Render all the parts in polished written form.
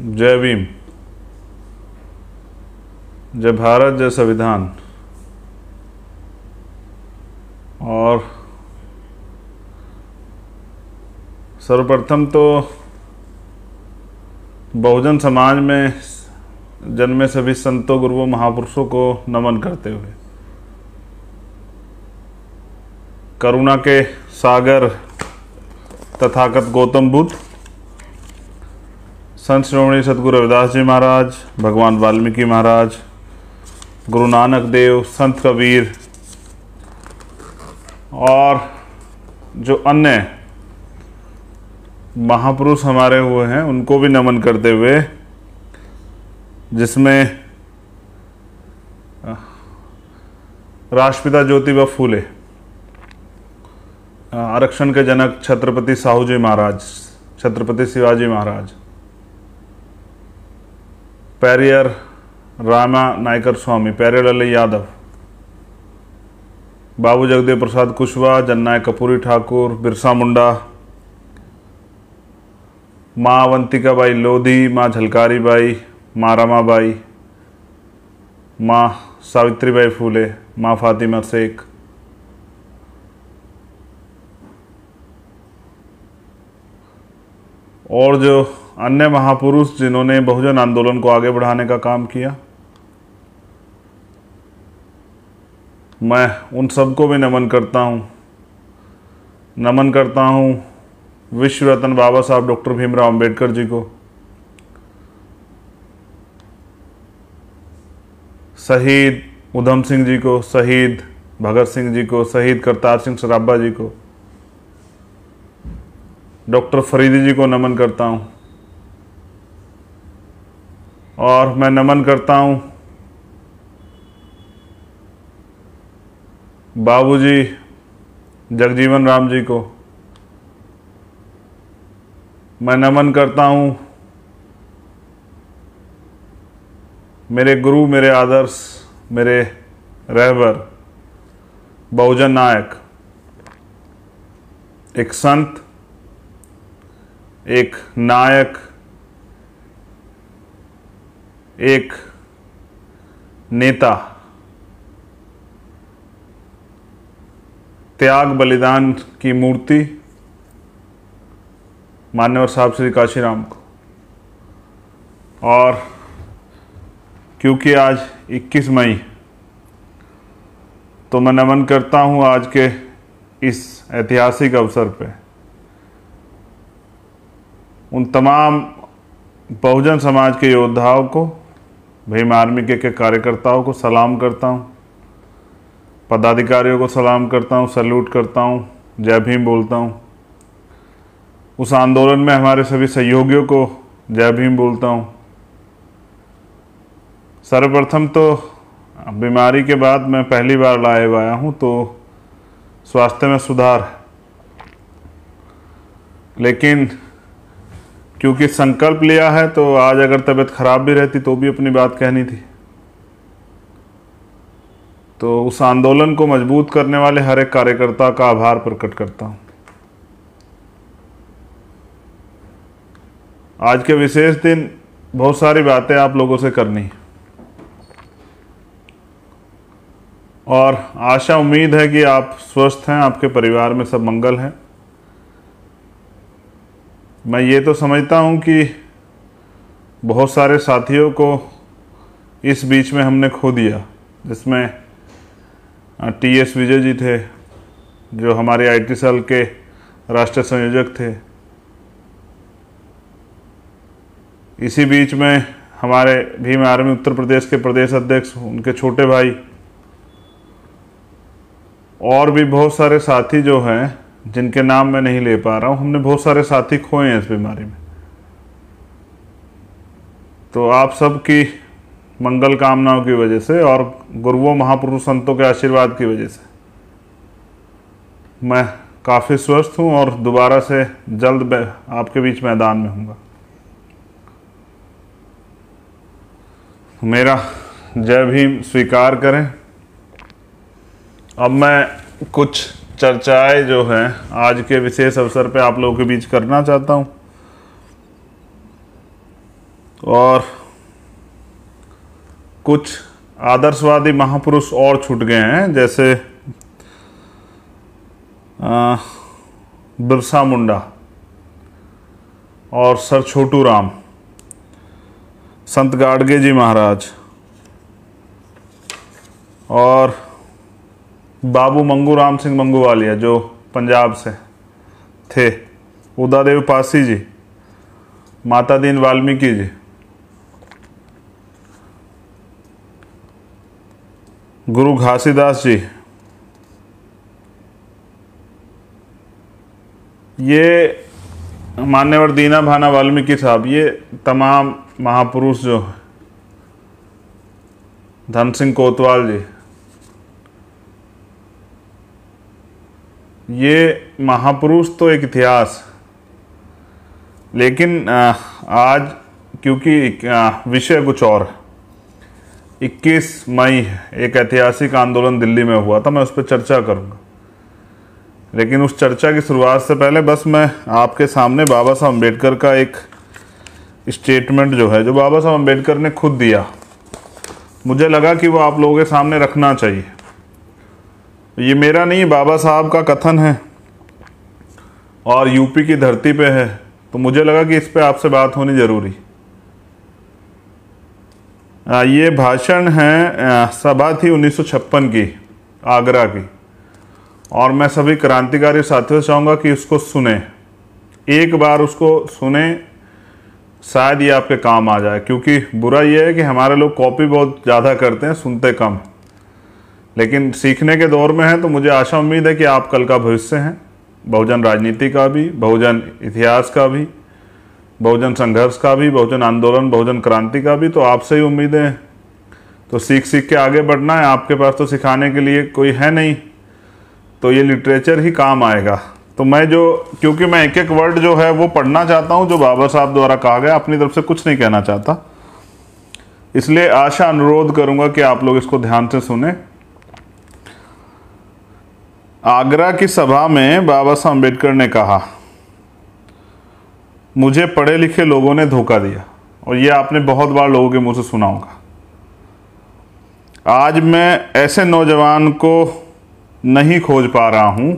जय भीम, जय भारत, जय संविधान। और सर्वप्रथम तो बहुजन समाज में जन्मे सभी संतों, गुरुओं, महापुरुषों को नमन करते हुए करुणा के सागर तथागत गौतम बुद्ध, संत श्रोमणी सतगुरु रविदास जी महाराज, भगवान वाल्मीकि महाराज, गुरु नानक देव, संत कबीर और जो अन्य महापुरुष हमारे हुए हैं उनको भी नमन करते हुए, जिसमें राष्ट्रपिता ज्योतिबा फूले, आरक्षण के जनक छत्रपति साहू जी महाराज, छत्रपति शिवाजी महाराज, पेरियर रामा नायकर स्वामी, पेरियर यादव, बाबू जगदेव प्रसाद कुशवाहा, जननायक कपूरी ठाकुर, बिरसा मुंडा, माँ अवंतिका बाई लोधी, माँ झलकारी बाई, माँ रमाबाई, माँ सावित्रीबाई फूले, माँ फातिमा शेख, और जो अन्य महापुरुष जिन्होंने बहुजन आंदोलन को आगे बढ़ाने का काम किया, मैं उन सबको भी नमन करता हूँ। नमन करता हूँ विश्व रत्न बाबा साहब डॉक्टर भीमराव अंबेडकर जी को, शहीद उधम सिंह जी को, शहीद भगत सिंह जी को, शहीद करतार सिंह सराभा जी को, डॉक्टर फरीदी जी को नमन करता हूँ। और मैं नमन करता हूँ बाबूजी जगजीवन राम जी को। मैं नमन करता हूँ मेरे गुरु, मेरे आदर्श, मेरे रहबर बहुजन नायक, एक संत, एक नायक, एक नेता, त्याग बलिदान की मूर्ति, मान्यवर साहब श्री काशीराम को। और क्योंकि आज 21 मई, तो मैं नमन करता हूं आज के इस ऐतिहासिक अवसर पे उन तमाम बहुजन समाज के योद्धाओं को, भीम आर्मी के कार्यकर्ताओं को सलाम करता हूं, पदाधिकारियों को सलाम करता हूं, सैल्यूट करता हूं, जय भीम बोलता हूं। उस आंदोलन में हमारे सभी सहयोगियों को जय भीम बोलता हूं। सर्वप्रथम तो बीमारी के बाद मैं पहली बार लाइव आया हूं, तो स्वास्थ्य में सुधार है, लेकिन क्योंकि संकल्प लिया है तो आज अगर तबीयत खराब भी रहती तो भी अपनी बात कहनी थी। तो उस आंदोलन को मजबूत करने वाले हर एक कार्यकर्ता का आभार प्रकट करता हूं। आज के विशेष दिन बहुत सारी बातें आप लोगों से करनी है और आशा उम्मीद है कि आप स्वस्थ हैं, आपके परिवार में सब मंगल है। मैं ये तो समझता हूँ कि बहुत सारे साथियों को इस बीच में हमने खो दिया, जिसमें टीएस विजय जी थे जो हमारे आईटी सेल के राष्ट्रीय संयोजक थे। इसी बीच में हमारे भीम आर्मी उत्तर प्रदेश के प्रदेश अध्यक्ष, उनके छोटे भाई और भी बहुत सारे साथी जो हैं जिनके नाम मैं नहीं ले पा रहा हूँ, हमने बहुत सारे साथी खोए हैं इस बीमारी में। तो आप सबकी मंगल कामनाओं की वजह से और गुरुओं, महापुरुष, संतों के आशीर्वाद की वजह से मैं काफ़ी स्वस्थ हूँ और दोबारा से जल्द आपके बीच मैदान में हूँगा। मेरा जय भीम स्वीकार करें। अब मैं कुछ चर्चाएं जो हैं आज के विशेष अवसर पे आप लोगों के बीच करना चाहता हूं। और कुछ आदर्शवादी महापुरुष और छूट गए हैं, जैसे बिरसा मुंडा और सर छोटू राम, संत गाडगे जी महाराज और बाबू मंगू राम सिंह मंगूवालिया जो पंजाब से थे, उदादेव पासी जी, माता दीन वाल्मीकि जी, गुरु घासीदास जी, ये मान्यवर दीना भाना वाल्मीकि साहब, ये तमाम महापुरुष जो हैं, धन सिंह कोतवाल जी, ये महापुरुष तो एक इतिहास। लेकिन आज क्योंकि विषय कुछ और है, 21 मई एक ऐतिहासिक आंदोलन दिल्ली में हुआ था, मैं उस पर चर्चा करूंगा। लेकिन उस चर्चा की शुरुआत से पहले बस मैं आपके सामने बाबा साहब अम्बेडकर का एक स्टेटमेंट जो है, जो बाबा साहब अम्बेडकर ने खुद दिया, मुझे लगा कि वो आप लोगों के सामने रखना चाहिए। ये मेरा नहीं, बाबा साहब का कथन है और यूपी की धरती पे है, तो मुझे लगा कि इस पे आपसे बात होनी जरूरी। ये भाषण है, सभा थी 1956 की, आगरा की, और मैं सभी क्रांतिकारी साथियों से चाहूँगा कि उसको सुने, एक बार उसको सुने, शायद ये आपके काम आ जाए। क्योंकि बुरा ये है कि हमारे लोग कॉपी बहुत ज़्यादा करते हैं, सुनते कम। लेकिन सीखने के दौर में है, तो मुझे आशा उम्मीद है कि आप कल का भविष्य हैं, बहुजन राजनीति का भी, बहुजन इतिहास का भी, बहुजन संघर्ष का भी, बहुजन आंदोलन, बहुजन क्रांति का भी। तो आपसे ही उम्मीदें हैं, तो सीख सीख के आगे बढ़ना है। आपके पास तो सिखाने के लिए कोई है नहीं, तो ये लिटरेचर ही काम आएगा। तो मैं क्योंकि मैं एक एक वर्ड जो है वो पढ़ना चाहता हूँ जो बाबा साहब द्वारा कहा गया, अपनी तरफ से कुछ नहीं कहना चाहता, इसलिए आशा अनुरोध करूंगा कि आप लोग इसको ध्यान से सुने। आगरा की सभा में बाबा साहब अम्बेडकर ने कहा, मुझे पढ़े लिखे लोगों ने धोखा दिया, और ये आपने बहुत बार लोगों के मुंह से सुना होगा। आज मैं ऐसे नौजवान को नहीं खोज पा रहा हूं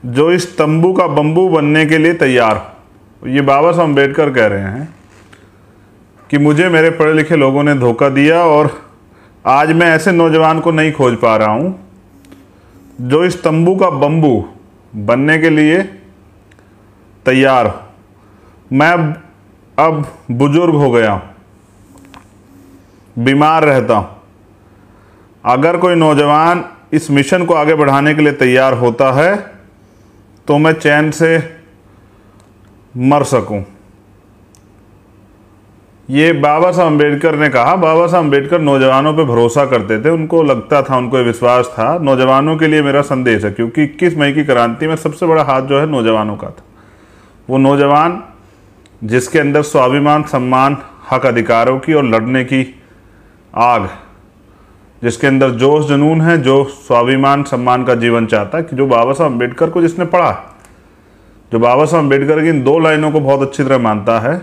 जो इस तंबू का बंबू बनने के लिए तैयार हो। ये बाबा साहब अम्बेडकर कह रहे हैं कि मुझे मेरे पढ़े लिखे लोगों ने धोखा दिया, और आज मैं ऐसे नौजवान को नहीं खोज पा रहा हूं जो इस तंबू का बंबू बनने के लिए तैयार हो। मैं अब बुजुर्ग हो गया हूं, बीमार रहता हूं। अगर कोई नौजवान इस मिशन को आगे बढ़ाने के लिए तैयार होता है तो मैं चैन से मर सकूं। ये बाबा साहब अम्बेडकर ने कहा। बाबा साहब अम्बेडकर नौजवानों पे भरोसा करते थे, उनको लगता था, उनको ये विश्वास था। नौजवानों के लिए मेरा संदेश है, क्योंकि 21 मई की क्रांति में सबसे बड़ा हाथ जो है नौजवानों का था। वो नौजवान जिसके अंदर स्वाभिमान, सम्मान, हक अधिकारों की और लड़ने की आग, जिसके अंदर जोश जुनून है, जो स्वाभिमान सम्मान का जीवन चाहता है, कि जो बाबा साहब अम्बेडकर को जिसने पढ़ा, जो बाबा साहब अम्बेडकर की इन 2 लाइनों को बहुत अच्छी तरह मानता है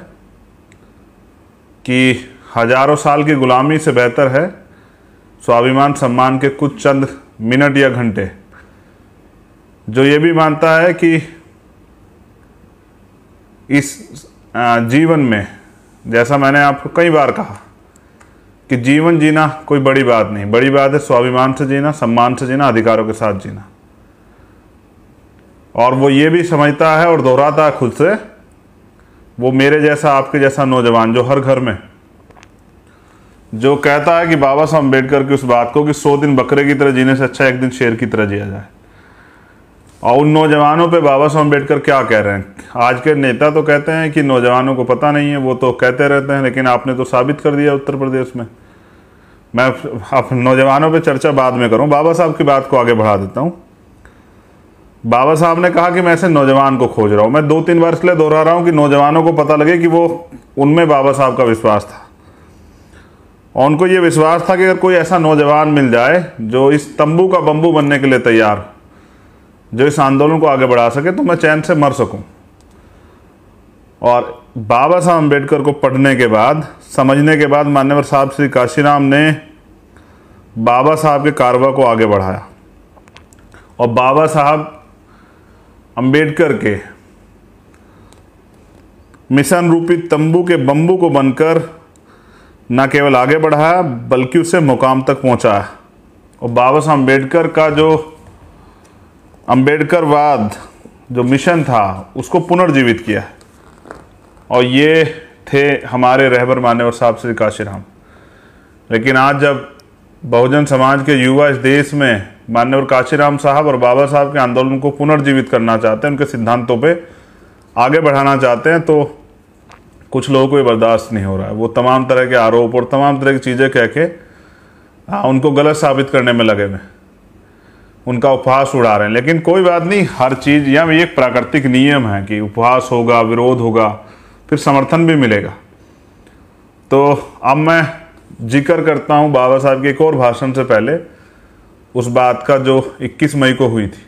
कि हजारों साल की गुलामी से बेहतर है स्वाभिमान सम्मान के कुछ चंद मिनट या घंटे, जो ये भी मानता है कि इस जीवन में, जैसा मैंने आपको कई बार कहा, कि जीवन जीना कोई बड़ी बात नहीं, बड़ी बात है स्वाभिमान से जीना, सम्मान से जीना, अधिकारों के साथ जीना। और वो ये भी समझता है और दोहराता है खुद से, वो मेरे जैसा, आपके जैसा नौजवान जो हर घर में, जो कहता है कि बाबा साहब अम्बेडकर की उस बात को कि 100 दिन बकरे की तरह जीने से अच्छा एक दिन शेर की तरह जिया जाए। और उन नौजवानों पे बाबा साहब अम्बेडकर क्या कह रहे हैं? आज के नेता तो कहते हैं कि नौजवानों को पता नहीं है, वो तो कहते रहते हैं, लेकिन आपने तो साबित कर दिया उत्तर प्रदेश में। मैं अब नौजवानों पे चर्चा बाद में करूं, बाबा साहब की बात को आगे बढ़ा देता हूं। बाबा साहब ने कहा कि मैं ऐसे नौजवान को खोज रहा हूं। मैं 2-3 बार इसलिए दोहरा रहा हूं कि नौजवानों को पता लगे कि वो, उनमें बाबा साहब का विश्वास था, और उनको ये विश्वास था कि अगर कोई ऐसा नौजवान मिल जाए जो इस तंबू का बंबू बनने के लिए तैयार, जो इस आंदोलन को आगे बढ़ा सके, तो मैं चैन से मर सकूं। और बाबा साहब अम्बेडकर को पढ़ने के बाद, समझने के बाद मान्यवर साहब श्री काशीराम ने बाबा साहब के कारवा को आगे बढ़ाया और बाबा साहब अम्बेडकर के मिशन रूपी तंबू के बम्बू को बनकर न केवल आगे बढ़ाया बल्कि उसे मुकाम तक पहुंचाया। और बाबा साहब अम्बेडकर का जो अम्बेडकरवाद जो मिशन था उसको पुनर्जीवित किया। और ये थे हमारे रहबर मान्यवर साहब श्री काशीराम। लेकिन आज जब बहुजन समाज के युवा इस देश में मान्यवर काशीराम साहब और बाबा साहब के आंदोलन को पुनर्जीवित करना चाहते हैं, उनके सिद्धांतों पे आगे बढ़ाना चाहते हैं, तो कुछ लोगों को ये बर्दाश्त नहीं हो रहा है। वो तमाम तरह के आरोप और तमाम तरह की चीज़ें कह के उनको गलत साबित करने में लगे हुए, उनका उपहास उड़ा रहे हैं। लेकिन कोई बात नहीं, हर चीज़ यहाँ भी एक प्राकृतिक नियम है कि उपहास होगा, विरोध होगा, फिर समर्थन भी मिलेगा। तो अब मैं जिक्र करता हूँ बाबा साहब के एक और भाषण से पहले उस बात का जो 21 मई को हुई थी।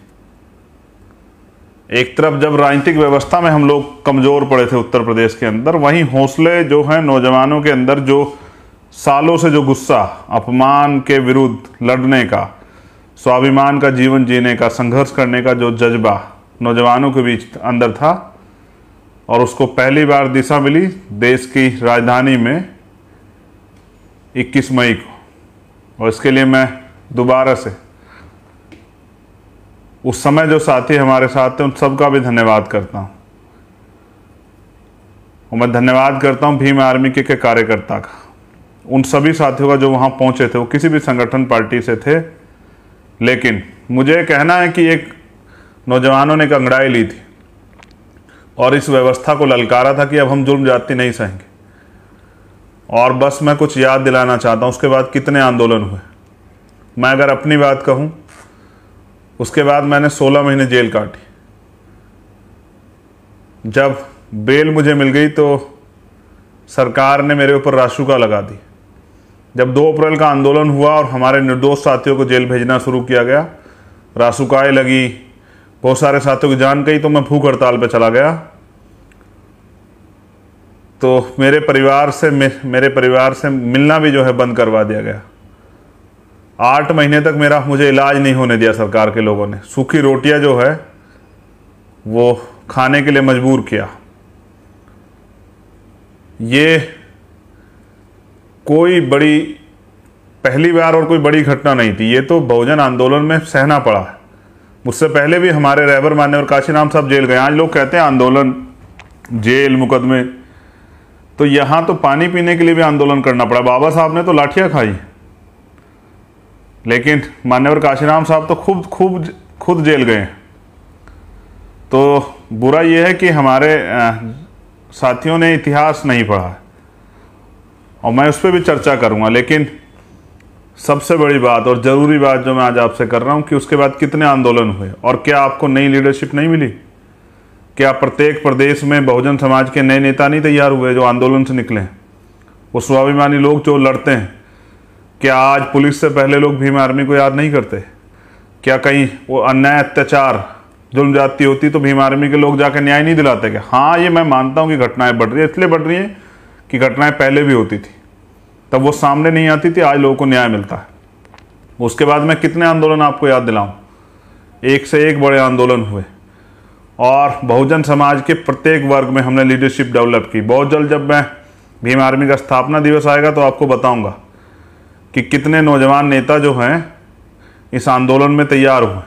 एक तरफ जब राजनीतिक व्यवस्था में हम लोग कमज़ोर पड़े थे उत्तर प्रदेश के अंदर, वहीं हौसले जो हैं नौजवानों के अंदर, जो सालों से जो गुस्सा, अपमान के विरुद्ध लड़ने का, स्वाभिमान का जीवन जीने का, संघर्ष करने का जो जज्बा नौजवानों के बीच अंदर था, और उसको पहली बार दिशा मिली देश की राजधानी में 21 मई को। और इसके लिए मैं दोबारा से उस समय जो साथी हमारे साथ थे उन सबका भी धन्यवाद करता हूँ। और मैं धन्यवाद करता हूँ भीम आर्मी के कार्यकर्ता का, उन सभी साथियों का जो वहाँ पहुँचे थे। वो किसी भी संगठन पार्टी से थे, लेकिन मुझे कहना है कि एक नौजवानों ने एक अंगड़ाई ली थी और इस व्यवस्था को ललकारा था कि अब हम जुल्म जाति नहीं सहेंगे। और बस मैं कुछ याद दिलाना चाहता हूँ, उसके बाद कितने आंदोलन हुए। मैं अगर अपनी बात कहूँ, उसके बाद मैंने 16 महीने जेल काटी। जब बेल मुझे मिल गई तो सरकार ने मेरे ऊपर रासुका लगा दी। जब 2 अप्रैल का आंदोलन हुआ और हमारे निर्दोष साथियों को जेल भेजना शुरू किया गया, रासुकाएं लगी, बहुत सारे साथियों की जान गई, तो मैं भूख हड़ताल पे चला गया। तो मेरे परिवार से मिलना भी जो है बंद करवा दिया गया। 8 महीने तक मुझे इलाज नहीं होने दिया सरकार के लोगों ने। सूखी रोटियां जो है वो खाने के लिए मजबूर किया। ये कोई बड़ी पहली बार और कोई बड़ी घटना नहीं थी, ये तो बहुजन आंदोलन में सहना पड़ा है। मुझसे पहले भी हमारे रहबर मान्यवर काशीराम साहब जेल गए। आज लोग कहते हैं आंदोलन, जेल, मुकदमे, तो यहाँ तो पानी पीने के लिए भी आंदोलन करना पड़ा। बाबा साहब ने तो लाठियाँ खाई, लेकिन मान्यवर काशीराम साहब तो खुद जेल गए। तो बुरा यह है कि हमारे साथियों ने इतिहास नहीं पढ़ा है, और मैं उस पर भी चर्चा करूँगा। लेकिन सबसे बड़ी बात और ज़रूरी बात जो मैं आज आपसे कर रहा हूँ कि उसके बाद कितने आंदोलन हुए और क्या आपको नई लीडरशिप नहीं मिली? क्या प्रत्येक प्रदेश में बहुजन समाज के नए नेता नहीं तैयार हुए जो आंदोलन से निकले? वो स्वाभिमानी लोग जो लड़ते हैं, क्या आज पुलिस से पहले लोग भीम आर्मी को याद नहीं करते? क्या कहीं वो अन्याय, अत्याचार, जुल्म जाती होती तो भीम आर्मी के लोग जाकर न्याय नहीं दिलाते क्या? हाँ, ये मैं मानता हूँ कि घटनाएं बढ़ रही है, इसलिए बढ़ रही हैं कि घटनाएं पहले भी होती थी, तब वो सामने नहीं आती थी, आज लोगों को न्याय मिलता है। उसके बाद मैं कितने आंदोलन आपको याद दिलाऊं, एक से एक बड़े आंदोलन हुए, और बहुजन समाज के प्रत्येक वर्ग में हमने लीडरशिप डेवलप की। बहुत जल्द जब मैं भीम आर्मी का स्थापना दिवस आएगा तो आपको बताऊंगा कि कितने नौजवान नेता जो हैं इस आंदोलन में तैयार हुए,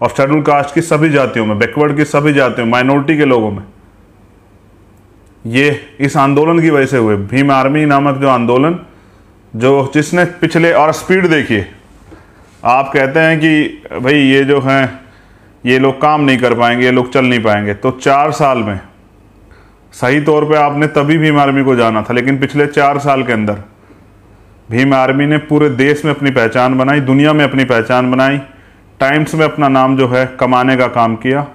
और शेड्यूल कास्ट की सभी जातियों में, बैकवर्ड की सभी जातियों, माइनॉरिटी के लोगों में। ये इस आंदोलन की वजह से हुए। भीम आर्मी नामक जो आंदोलन, जो जिसने पिछले, और स्पीड देखिए, आप कहते हैं कि भाई ये जो हैं ये लोग काम नहीं कर पाएंगे, ये लोग चल नहीं पाएंगे, तो 4 साल में सही तौर पे आपने तभी भीम आर्मी को जाना था, लेकिन पिछले 4 साल के अंदर भीम आर्मी ने पूरे देश में अपनी पहचान बनाई, दुनिया में अपनी पहचान बनाई, टाइम्स में अपना नाम जो है कमाने का काम किया।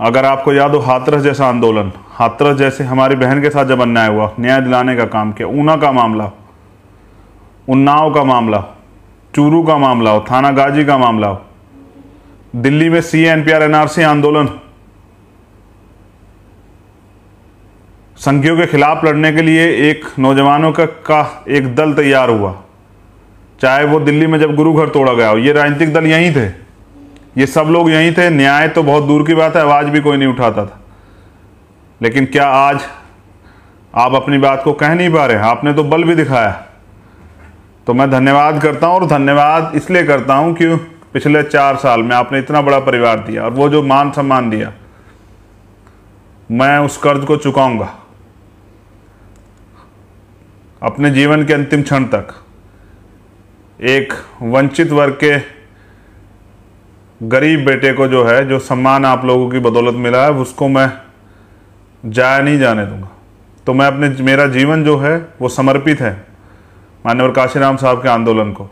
अगर आपको याद हो, हाथरस जैसा आंदोलन, हाथरस जैसे हमारी बहन के साथ जब अन्याय हुआ, न्याय दिलाने का काम किया। ऊना का मामला, उन्नाव का मामला, चूरू का मामला हो, थाना गाजी का मामला हो, दिल्ली में CA NPR NRC आंदोलन, संघियों के खिलाफ लड़ने के लिए एक नौजवानों का एक दल तैयार हुआ, चाहे वो दिल्ली में जब गुरु घर तोड़ा गया हो, ये राजनीतिक दल यहीं थे, ये सब लोग यहीं थे। न्याय तो बहुत दूर की बात है, आवाज़ भी कोई नहीं उठाता था। लेकिन क्या आज आप अपनी बात को कह नहीं पा रहे? आपने तो बल भी दिखाया। तो मैं धन्यवाद करता हूं, और धन्यवाद इसलिए करता हूं कि पिछले 4 साल में आपने इतना बड़ा परिवार दिया, और वो जो मान सम्मान दिया, मैं उस कर्ज को चुकाऊंगा अपने जीवन के अंतिम क्षण तक। एक वंचित वर्ग के गरीब बेटे को जो है, जो सम्मान आप लोगों की बदौलत मिला है, उसको मैं जाया नहीं जाने दूंगा। तो मैं मेरा जीवन जो है वो समर्पित है माननीय काशीराम साहब के आंदोलन को।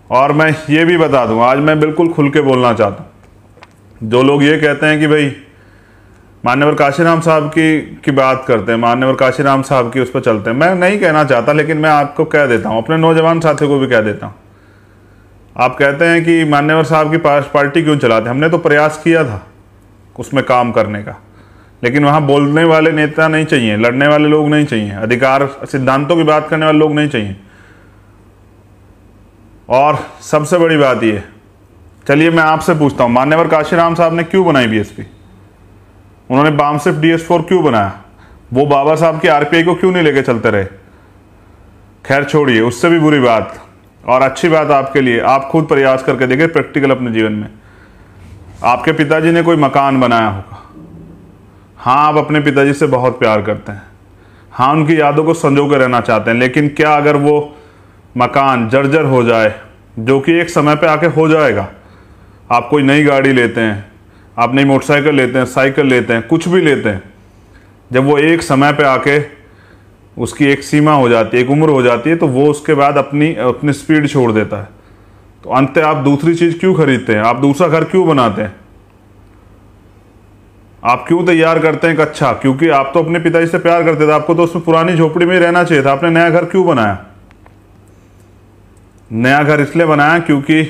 और मैं ये भी बता दूं, आज मैं बिल्कुल खुल के बोलना चाहता हूं। जो लोग ये कहते हैं कि भाई माननीय काशीराम साहब की बात करते हैं, माननीय काशीराम साहब की उस पर चलते हैं, मैं नहीं कहना चाहता, लेकिन मैं आपको कह देता हूं, अपने नौजवान साथियों को भी कह देता हूं। आप कहते हैं कि मान्यवर साहब की पार्टी क्यों चलाते? हमने तो प्रयास किया था उसमें काम करने का, लेकिन वहाँ बोलने वाले नेता नहीं चाहिए, लड़ने वाले लोग नहीं चाहिए, अधिकार सिद्धांतों की बात करने वाले लोग नहीं चाहिए। और सबसे बड़ी बात ये, चलिए मैं आपसे पूछता हूँ, मान्यवर काशीराम साहब ने क्यों बनाई बीएसपी? उन्होंने बामसिफ DS4 क्यों बनाया? वो बाबा साहब की RPI को क्यों नहीं लेके चलते रहे? खैर छोड़िए, उससे भी बुरी बात और अच्छी बात आपके लिए, आप खुद प्रयास करके देखिए प्रैक्टिकल अपने जीवन में। आपके पिताजी ने कोई मकान बनाया होगा, हाँ आप अपने पिताजी से बहुत प्यार करते हैं, हाँ उनकी यादों को संजो के रहना चाहते हैं, लेकिन क्या अगर वो मकान जर्जर हो जाए, जो कि एक समय पे आके हो जाएगा, आप कोई नई गाड़ी लेते हैं, आप नई मोटरसाइकिल लेते हैं, साइकिल लेते हैं, कुछ भी लेते हैं, जब वो एक समय पे आके उसकी एक सीमा हो जाती है, एक उम्र हो जाती है, तो वो उसके बाद अपनी स्पीड छोड़ देता है। तो अंत आप दूसरी चीज़ क्यों खरीदते हैं? आप दूसरा घर क्यों बनाते हैं? आप क्यों तैयार करते हैं? अच्छा, क्योंकि आप तो अपने पिताजी से प्यार करते थे, आपको तो उसमें पुरानी झोपड़ी में ही रहना चाहिए था। आपने नया घर क्यों बनाया? नया घर इसलिए बनाया क्योंकि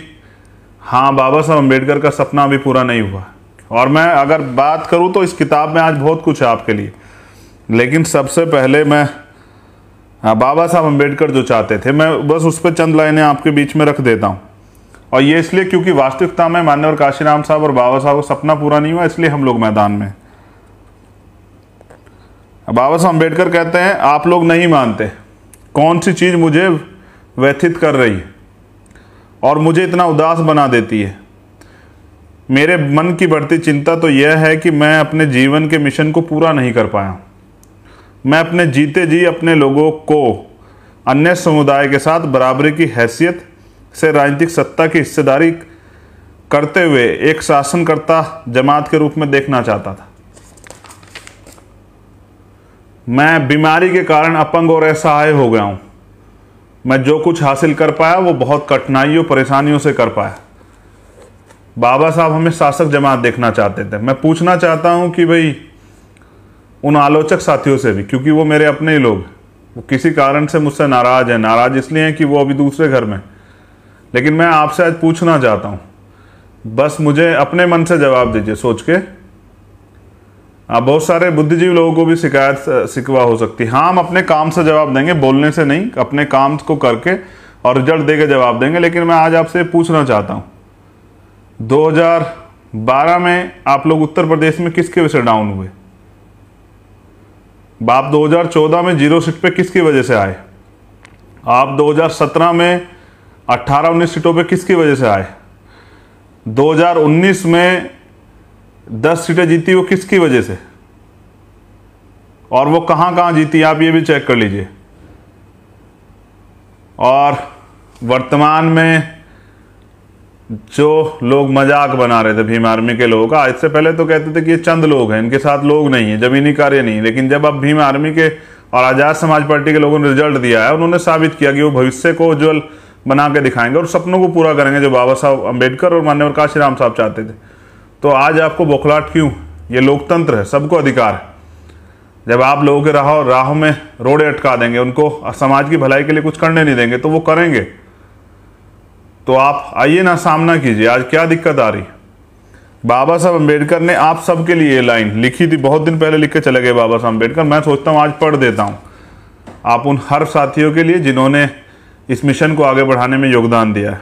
हाँ, बाबा साहब अम्बेडकर का सपना अभी पूरा नहीं हुआ। और मैं अगर बात करूं तो इस किताब में आज बहुत कुछ है आपके लिए, लेकिन सबसे पहले मैं बाबा साहब अम्बेडकर जो चाहते थे, मैं बस उस पर चंद लाइनें आपके बीच में रख देता हूँ। और ये इसलिए क्योंकि वास्तविकता में मान्यवर काशीराम साहब और बाबा साहब का सपना पूरा नहीं हुआ, इसलिए हम लोग मैदान में। बाबा साहब अम्बेडकर कहते हैं, आप लोग नहीं मानते कौन सी चीज़ मुझे व्यथित कर रही है और मुझे इतना उदास बना देती है। मेरे मन की बढ़ती चिंता तो यह है कि मैं अपने जीवन के मिशन को पूरा नहीं कर पाया। मैं अपने जीते जी अपने लोगों को अन्य समुदाय के साथ बराबरी की हैसियत से राजनीतिक सत्ता की हिस्सेदारी करते हुए एक शासनकर्ता जमात के रूप में देखना चाहता था। मैं बीमारी के कारण अपंग और असहाय हो गया हूं। मैं जो कुछ हासिल कर पाया वो बहुत कठिनाइयों परेशानियों से कर पाया। बाबा साहब हमें शासक जमात देखना चाहते थे। मैं पूछना चाहता हूं कि भाई उन आलोचक साथियों से भी, क्योंकि वो मेरे अपने ही लोग, वो किसी कारण से मुझसे नाराज है। नाराज इसलिए हैं कि वो अभी दूसरे घर में, लेकिन मैं आपसे आज पूछना चाहता हूं, बस मुझे अपने मन से जवाब दीजिए सोच के। बहुत सारे बुद्धिजीवी लोगों को भी शिकवा हो सकती है। हाँ, हम अपने काम से जवाब देंगे, बोलने से नहीं, अपने काम को करके और रिजल्ट दे के जवाब देंगे। लेकिन मैं आज आपसे पूछना चाहता हूं, 2012 में आप लोग उत्तर प्रदेश में किसके वजह से डाउन हुए? आप 2014 में 0 सीट पे किसकी वजह से आए? आप 2017 में 18-19 सीटों पे किसकी वजह से आए? 2019 में 10 सीटें जीती वो किसकी वजह से? और वो कहां कहां जीती आप ये भी चेक कर लीजिए। और वर्तमान में जो लोग मजाक बना रहे थे भीम आर्मी के लोगों का, इससे पहले तो कहते थे कि ये चंद लोग हैं, इनके साथ लोग नहीं है, जमीनी कार्य नहीं। लेकिन जब अब भीम आर्मी के और आजाद समाज पार्टी के लोगों ने रिजल्ट दिया है, उन्होंने साबित किया कि वो भविष्य को उज्जवल बना के दिखाएंगे और सपनों को पूरा करेंगे जो बाबा साहब अम्बेडकर और मान्यवर काशीराम साहब चाहते थे। तो आज आपको बौखलाहट क्यों? ये लोकतंत्र है, सबको अधिकार है। जब आप लोगों के राहों में रोड़े अटका देंगे, उनको समाज की भलाई के लिए कुछ करने नहीं देंगे, तो वो करेंगे। तो आप आइए ना, सामना कीजिए। आज क्या दिक्कत आ रही? बाबा साहब अम्बेडकर ने आप सबके लिए ये लाइन लिखी थी, बहुत दिन पहले लिख के चले गए बाबा साहब अम्बेडकर। मैं सोचता हूँ आज पढ़ देता हूँ आप उन हर साथियों के लिए जिन्होंने इस मिशन को आगे बढ़ाने में योगदान दिया है।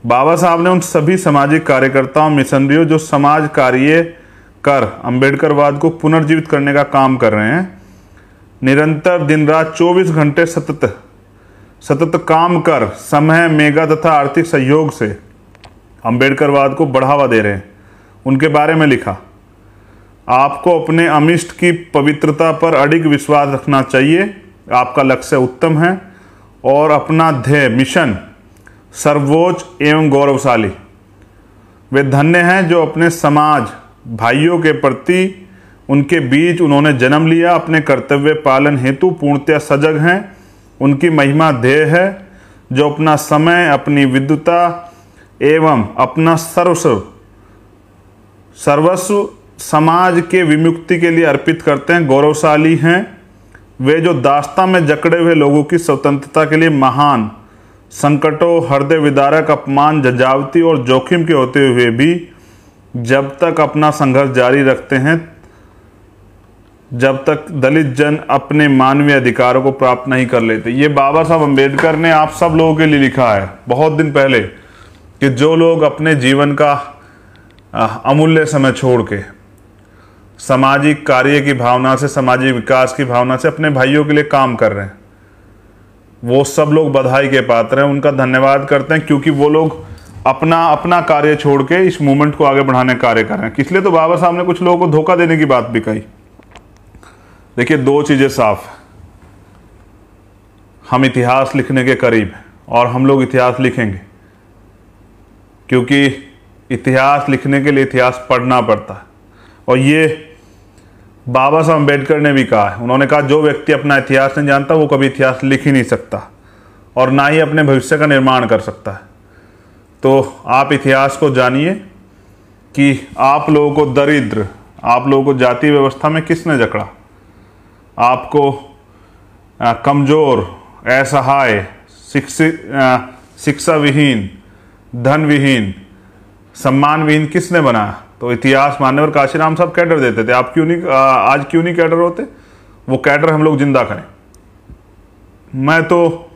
बाबा साहब ने उन सभी सामाजिक कार्यकर्ताओं, मिशनरियों जो समाज कार्य कर अम्बेडकरवाद को पुनर्जीवित करने का काम कर रहे हैं, निरंतर दिन रात 24 घंटे सतत काम कर समय, मेगा तथा आर्थिक सहयोग से अम्बेडकरवाद को बढ़ावा दे रहे हैं, उनके बारे में लिखा। आपको अपने अमिष्ट की पवित्रता पर अडिग विश्वास रखना चाहिए। आपका लक्ष्य उत्तम है और अपना ध्येय मिशन सर्वोच्च एवं गौरवशाली। वे धन्य हैं जो अपने समाज भाइयों के प्रति उनके बीच उन्होंने जन्म लिया, अपने कर्तव्य पालन हेतु पूर्णतया सजग हैं। उनकी महिमा ध्येय है जो अपना समय, अपनी विद्वता एवं अपना सर्वस्व समाज के विमुक्ति के लिए अर्पित करते हैं। गौरवशाली हैं वे जो दास्तां में जकड़े हुए लोगों की स्वतंत्रता के लिए महान संकटों, हृदय विदारक अपमान, जजावती और जोखिम के होते हुए भी जब तक अपना संघर्ष जारी रखते हैं, जब तक दलित जन अपने मानवीय अधिकारों को प्राप्त नहीं कर लेते। ये बाबा साहब अम्बेडकर ने आप सब लोगों के लिए लिखा है बहुत दिन पहले, कि जो लोग अपने जीवन का अमूल्य समय छोड़ के सामाजिक कार्य की भावना से, सामाजिक विकास की भावना से अपने भाइयों के लिए काम कर रहे हैं, वो सब लोग बधाई के पात्र हैं, उनका धन्यवाद करते हैं, क्योंकि वो लोग अपना कार्य छोड़ के इस मूवमेंट को आगे बढ़ाने का कार्य कर रहे हैं। इसलिए तो बाबा साहब ने कुछ लोगों को धोखा देने की बात भी कही। देखिए, दो चीजें साफ है, हम इतिहास लिखने के करीब हैं और हम लोग इतिहास लिखेंगे, क्योंकि इतिहास लिखने के लिए इतिहास पढ़ना पड़ता है। और ये बाबा साहब अम्बेडकर ने भी कहा है, उन्होंने कहा जो व्यक्ति अपना इतिहास नहीं जानता वो कभी इतिहास लिख ही नहीं सकता और ना ही अपने भविष्य का निर्माण कर सकता है। तो आप इतिहास को जानिए कि आप लोगों को दरिद्र, आप लोगों को जाति व्यवस्था में किसने जकड़ा, आपको कमजोर, असहाय, शिक्षा विहीन, धन विहीन, सम्मान विहीन किसने बनाया? तो इतिहास मान्यवर काशीराम साहब कैडर देते थे। आप आज क्यों नहीं कैडर होते? वो कैडर हम लोग जिंदा करें। मैं तो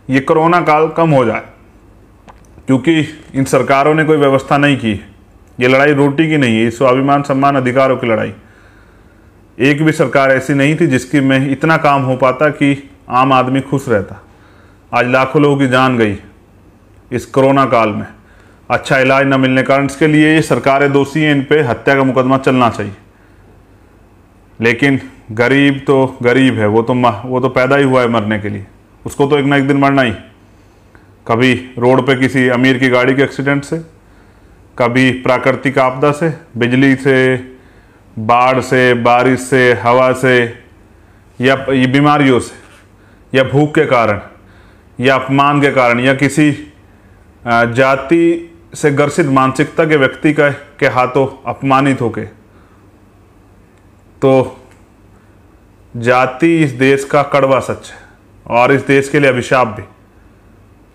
ये कोरोना काल कम हो जाए, क्योंकि इन सरकारों ने कोई व्यवस्था नहीं की। ये लड़ाई रोटी की नहीं है, ये स्वाभिमान, सम्मान, अधिकारों की लड़ाई। एक भी सरकार ऐसी नहीं थी जिसकी में इतना काम हो पाता कि आम आदमी खुश रहता। आज लाखों लोगों की जान गई इस कोरोना काल में, अच्छा इलाज न मिलने कारण। इसके लिए ये सरकारें दोषी हैं, इन पे हत्या का मुकदमा चलना चाहिए। लेकिन गरीब तो गरीब है, वो तो पैदा ही हुआ है मरने के लिए, उसको तो एक ना एक दिन मरना ही। कभी रोड पे किसी अमीर की गाड़ी के एक्सीडेंट से, कभी प्राकृतिक आपदा से, बिजली से, बाढ़ से, बारिश से, हवा से, या बीमारियों से, या भूख के कारण, या अपमान के कारण, या किसी जाति से ग्रसित मानसिकता के व्यक्ति के हाथों अपमानित होके। तो जाति इस देश का कड़वा सच है और इस देश के लिए अभिशाप भी।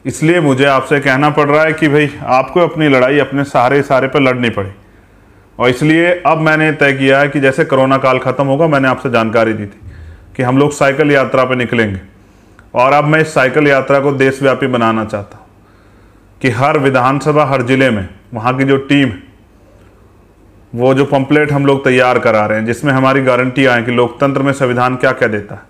इसलिए मुझे आपसे कहना पड़ रहा है कि भाई आपको अपनी लड़ाई अपने सहारे पर लड़नी पड़ी। और इसलिए अब मैंने तय किया है कि जैसे कोरोना काल खत्म होगा, मैंने आपसे जानकारी दी थी कि हम लोग साइकिल यात्रा पर निकलेंगे, और अब मैं इस साइकिल यात्रा को देशव्यापी बनाना चाहता हूँ कि हर विधानसभा, हर जिले में वहाँ की जो टीम, वो जो पंपलेट हम लोग तैयार करा रहे हैं, जिसमें हमारी गारंटियाँ हैं कि लोकतंत्र में संविधान क्या क्या देता है,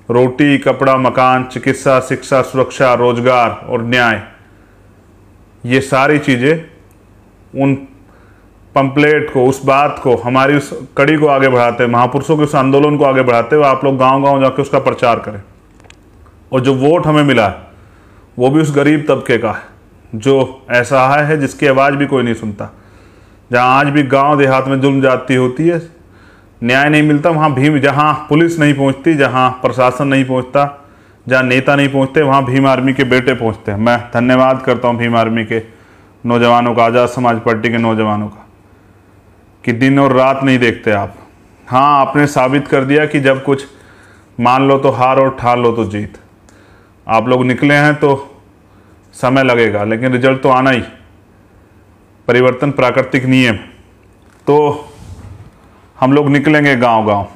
रोटी, कपड़ा, मकान, चिकित्सा, शिक्षा, सुरक्षा, रोजगार और न्याय, ये सारी चीज़ें उन पंपलेट को, उस बात को, हमारी उस कड़ी को आगे बढ़ाते हुए, महापुरुषों के उस आंदोलन को आगे बढ़ाते हुए आप लोग गांव-गांव जाके उसका प्रचार करें। और जो वोट हमें मिला है वो भी उस गरीब तबके का है जो असहाय है, जिसकी आवाज़ भी कोई नहीं सुनता। जहाँ आज भी गांव देहात में जुल्म जाती होती है, न्याय नहीं मिलता, वहाँ भीम, जहाँ पुलिस नहीं पहुँचती, जहाँ प्रशासन नहीं पहुँचता, जहाँ नेता नहीं पहुँचते, वहाँ भीम आर्मी के बेटे पहुँचते हैं। मैं धन्यवाद करता हूँ भीम आर्मी के नौजवानों का, आज़ाद समाज पार्टी के नौजवानों का, कि दिन और रात नहीं देखते आप। हाँ, आपने साबित कर दिया कि जब कुछ मान लो तो हार और ठान लो तो जीत। आप लोग निकले हैं तो समय लगेगा, लेकिन रिजल्ट तो आना ही। परिवर्तन प्राकृतिक नियम। तो हम लोग निकलेंगे गांव गांव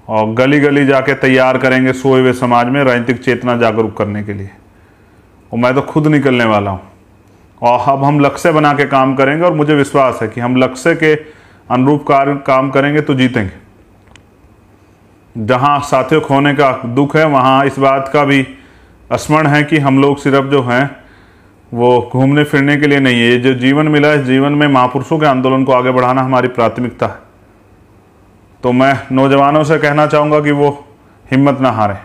और गली गली जाके तैयार करेंगे सोए हुए समाज में राजनीतिक चेतना जागरूक करने के लिए। और मैं तो खुद निकलने वाला हूँ। और अब हम लक्ष्य बना के काम करेंगे और मुझे विश्वास है कि हम लक्ष्य के अनुरूप काम करेंगे तो जीतेंगे। जहाँ साथियों खोने का दुख है वहाँ इस बात का भी स्मरण है कि हम लोग सिर्फ जो हैं वो घूमने फिरने के लिए नहीं है। ये जो जीवन मिला है, इस जीवन में महापुरुषों के आंदोलन को आगे बढ़ाना हमारी प्राथमिकता है। तो मैं नौजवानों से कहना चाहूँगा कि वो हिम्मत ना हारें।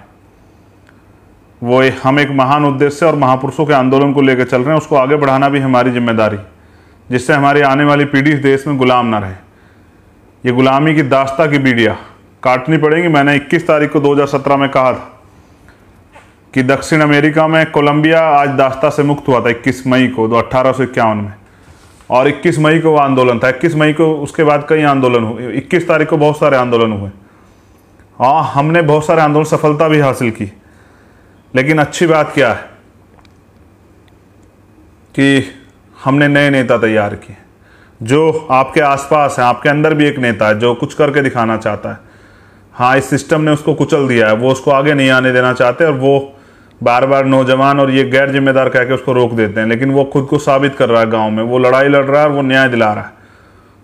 हम एक महान उद्देश्य और महापुरुषों के आंदोलन को लेकर चल रहे हैं, उसको आगे बढ़ाना भी हमारी जिम्मेदारी, जिससे हमारी आने वाली पीढ़ी इस देश में गुलाम ना रहे। ये गुलामी की दास्ता की बीड़ियाँ काटनी पड़ेगी। मैंने 21 तारीख को 2017 में कहा था कि दक्षिण अमेरिका में कोलंबिया आज दास्ता से मुक्त हुआ था 21 मई को 1851 में, और 21 मई को वो आंदोलन था। 21 मई को उसके बाद कई आंदोलन हुए, 21 तारीख को बहुत सारे आंदोलन हुए। हाँ, हमने बहुत सारे आंदोलन सफलता भी हासिल की। लेकिन अच्छी बात क्या है कि हमने नए नेता तैयार किए जो आपके आसपास हैं। आपके अंदर भी एक नेता है जो कुछ करके दिखाना चाहता है। हाँ, इस सिस्टम ने उसको कुचल दिया है, वो उसको आगे नहीं आने देना चाहते और वो बार बार नौजवान और ये गैर जिम्मेदार कह के उसको रोक देते हैं। लेकिन वो खुद को साबित कर रहा है, गांव में वो लड़ाई लड़ रहा है और वो न्याय दिला रहा है।